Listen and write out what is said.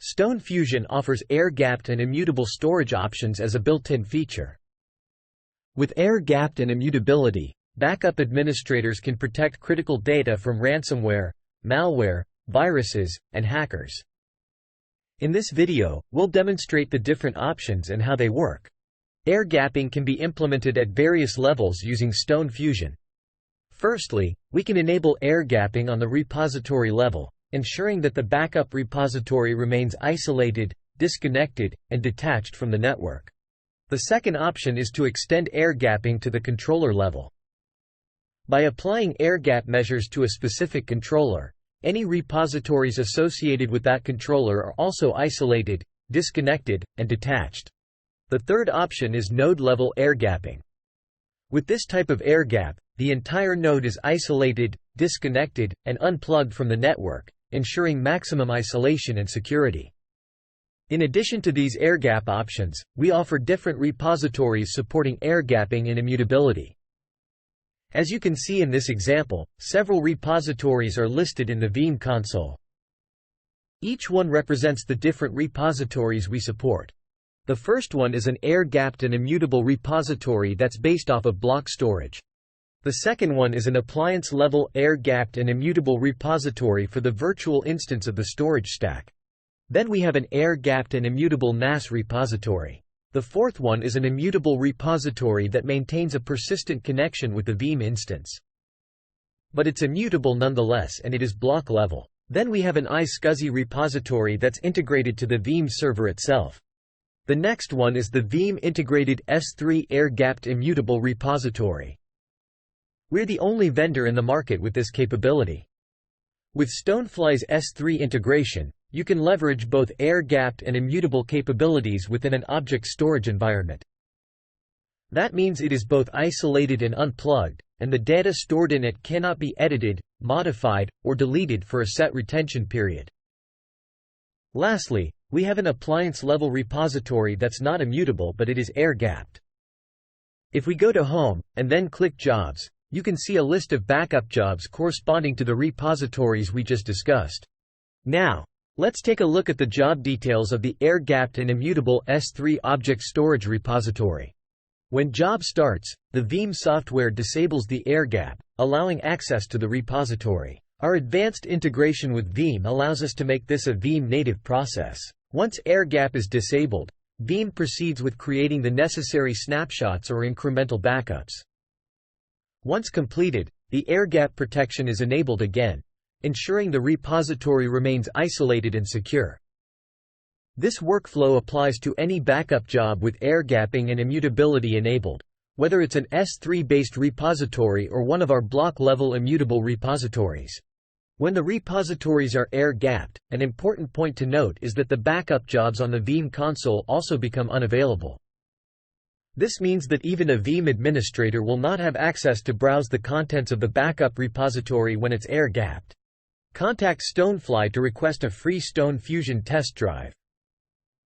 Stone Fusion offers air-gapped and immutable storage options as a built-in feature. With air-gapped and immutability, backup administrators can protect critical data from ransomware, malware, viruses, and hackers. In this video, we'll demonstrate the different options and how they work. Air-gapping can be implemented at various levels using Stone Fusion. Firstly, we can enable air-gapping on the repository level, ensuring that the backup repository remains isolated, disconnected, and detached from the network. The second option is to extend air-gapping to the controller level. By applying air-gap measures to a specific controller, any repositories associated with that controller are also isolated, disconnected, and detached. The third option is node-level air-gapping. With this type of air-gap, the entire node is isolated, disconnected, and unplugged from the network, ensuring maximum isolation and security. In addition to these air-gap options, we offer different repositories supporting air-gapping and immutability. As you can see in this example, several repositories are listed in the Veeam console. Each one represents the different repositories we support. The first one is an air-gapped and immutable repository that's based off of block storage. The second one is an appliance-level air-gapped and immutable repository for the virtual instance of the storage stack. Then we have an air-gapped and immutable NAS repository. The fourth one is an immutable repository that maintains a persistent connection with the Veeam instance. But it's immutable nonetheless, and it is block level. Then we have an iSCSI repository that's integrated to the Veeam server itself. The next one is the Veeam integrated S3 air-gapped immutable repository. We're the only vendor in the market with this capability. With Stonefly's S3 integration, you can leverage both air-gapped and immutable capabilities within an object storage environment. That means it is both isolated and unplugged, and the data stored in it cannot be edited, modified, or deleted for a set retention period. Lastly, we have an appliance-level repository that's not immutable, but it is air-gapped. If we go to Home, and then click Jobs, you can see a list of backup jobs corresponding to the repositories we just discussed. Now, let's take a look at the job details of the air-gapped and immutable S3 object storage repository. When job starts, the Veeam software disables the air-gap, allowing access to the repository. Our advanced integration with Veeam allows us to make this a Veeam native process. Once air-gap is disabled, Veeam proceeds with creating the necessary snapshots or incremental backups. Once completed, the air-gap protection is enabled again, ensuring the repository remains isolated and secure. This workflow applies to any backup job with air-gapping and immutability enabled, whether it's an S3-based repository or one of our block-level immutable repositories. When the repositories are air-gapped, an important point to note is that the backup jobs on the Veeam console also become unavailable. This means that even a Veeam administrator will not have access to browse the contents of the backup repository when it's air-gapped. Contact Stonefly to request a free Stone Fusion test drive.